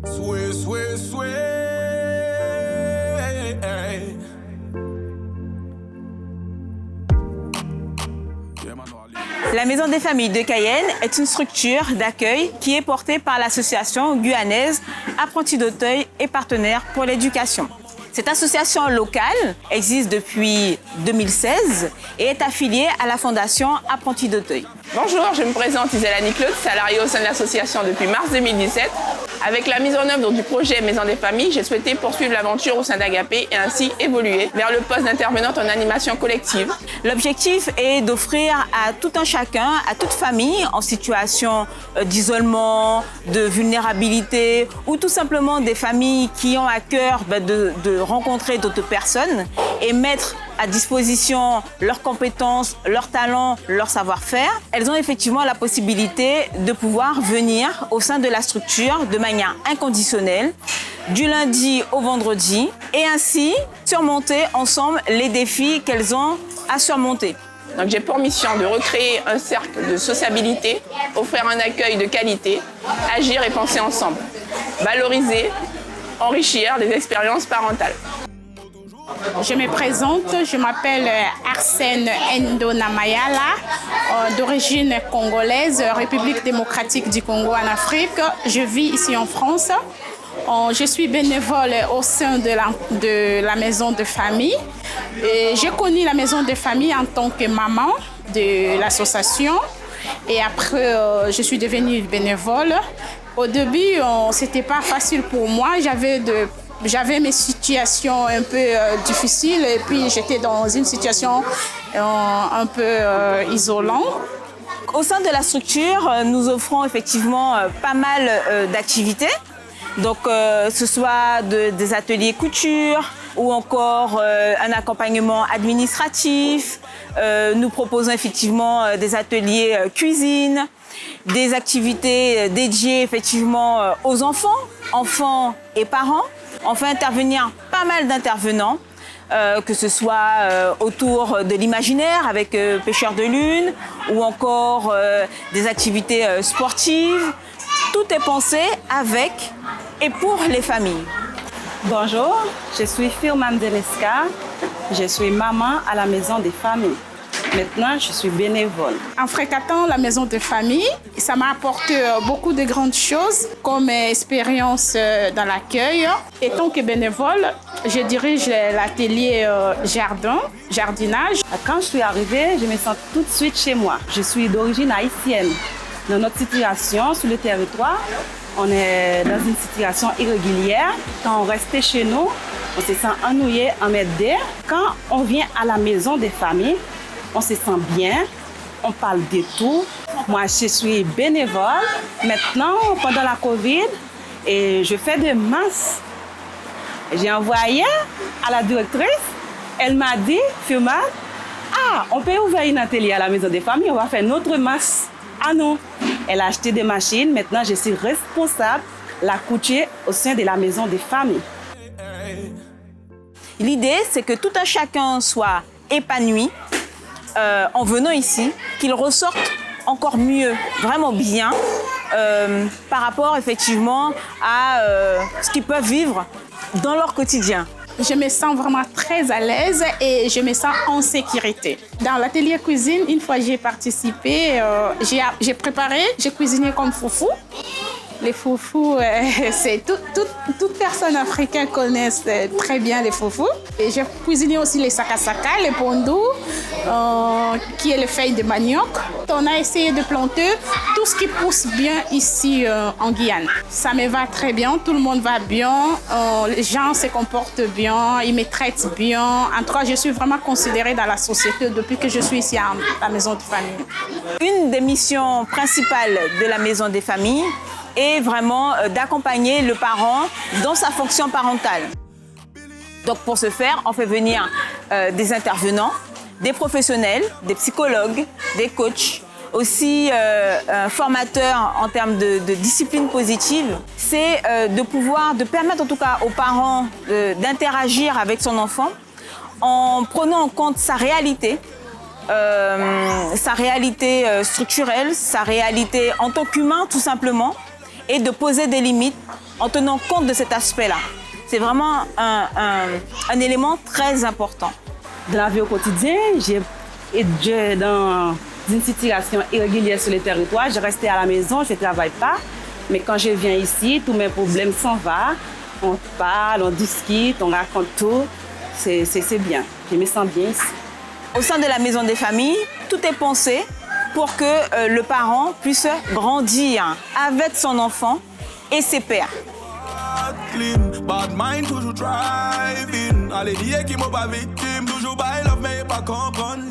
La Maison des Familles de Cayenne est une structure d'accueil qui est portée par l'association guyanaise Apprentis d'Auteuil et Partenaires pour l'éducation. Cette association locale existe depuis 2016 et est affiliée à la fondation Apprentis d'Auteuil. Bonjour, je me présente Isabelle Annie-Claude, salariée au sein de l'association depuis mars 2017. Avec la mise en œuvre du projet Maison des Familles, j'ai souhaité poursuivre l'aventure au sein d'Agapé et ainsi évoluer vers le poste d'intervenante en animation collective. L'objectif est d'offrir à tout un chacun, à toute famille en situation d'isolement, de vulnérabilité ou tout simplement des familles qui ont à cœur de rencontrer d'autres personnes et mettre à disposition leurs compétences, leurs talents, leur savoir-faire. Elles ont effectivement la possibilité de pouvoir venir au sein de la structure de manière inconditionnelle, du lundi au vendredi, et ainsi surmonter ensemble les défis qu'elles ont à surmonter. Donc j'ai pour mission de recréer un cercle de sociabilité, offrir un accueil de qualité, agir et penser ensemble, valoriser, enrichir les expériences parentales. Je me présente, je m'appelle Arsène Ndonamayala, d'origine congolaise, République démocratique du Congo en Afrique. Je vis ici en France. Je suis bénévole au sein de la maison de famille. J'ai connu la maison de famille en tant que maman de l'association et après je suis devenue bénévole. Au début, c'était pas facile pour moi. J'avais mes situations un peu difficiles et puis j'étais dans une situation un peu isolante. Au sein de la structure, nous offrons effectivement pas mal d'activités. Donc, ce soit des ateliers couture ou encore un accompagnement administratif. Nous proposons effectivement des ateliers cuisine, des activités dédiées effectivement aux enfants et parents. On fait intervenir pas mal d'intervenants, que ce soit autour de l'imaginaire avec Pêcheurs de Lune ou encore des activités sportives. Tout est pensé avec et pour les familles. Bonjour, je suis Firman Deleska, je suis maman à la Maison des Familles. Maintenant, je suis bénévole. En fréquentant la maison de famille, ça m'a apporté beaucoup de grandes choses comme expérience dans l'accueil. Et tant que bénévole, je dirige l'atelier jardinage. Quand je suis arrivée, je me sens tout de suite chez moi. Je suis d'origine haïtienne. Dans notre situation sur le territoire, on est dans une situation irrégulière. Quand on restait chez nous, on se sent ennuyé, emmerdé. Quand on vient à la maison des familles, on se sent bien, on parle de tout. Moi, je suis bénévole. Maintenant, pendant la Covid, et je fais des masses. J'ai envoyé à la directrice. Elle m'a dit, Firman, on peut ouvrir un atelier à la Maison des Familles, on va faire notre masse. Ah non, elle a acheté des machines. Maintenant, je suis responsable la couturière au sein de la Maison des Familles. L'idée, c'est que tout un chacun soit épanoui en venant ici, qu'ils ressortent encore mieux, vraiment bien, par rapport effectivement à ce qu'ils peuvent vivre dans leur quotidien. Je me sens vraiment très à l'aise et je me sens en sécurité. Dans l'atelier cuisine, une fois j'ai participé, j'ai préparé, j'ai cuisiné comme foufou. Les foufous, c'est toute personne africaine connaissent très bien les foufous. Et j'ai cuisiné aussi les sakasaka, les pondous, qui est les feuilles de manioc. On a essayé de planter tout ce qui pousse bien ici en Guyane. Ça me va très bien, tout le monde va bien, les gens se comportent bien, ils me traitent bien. En tout cas, je suis vraiment considérée dans la société depuis que je suis ici à la Maison de Famille. Une des missions principales de la Maison des Familles est vraiment d'accompagner le parent dans sa fonction parentale. Donc pour ce faire, on fait venir des intervenants, des professionnels, des psychologues, des coachs, aussi un formateur en termes de discipline positive. C'est de permettre en tout cas aux parents d'interagir avec son enfant en prenant en compte sa réalité structurelle, sa réalité en tant qu'humain tout simplement, et de poser des limites en tenant compte de cet aspect-là. C'est vraiment un élément très important. Dans la vie au quotidien, dans une situation irrégulière sur le territoire, je restais à la maison, je ne travaille pas. Mais quand je viens ici, tous mes problèmes s'en vont. On parle, on discute, on raconte tout. C'est bien. Je me sens bien ici. Au sein de la maison des familles, tout est pensé pour que le parent puisse grandir avec son enfant et ses pairs. Bad mind toujours driving. Allez, qui m'a pas victime, toujours by love, mais pas comprendre.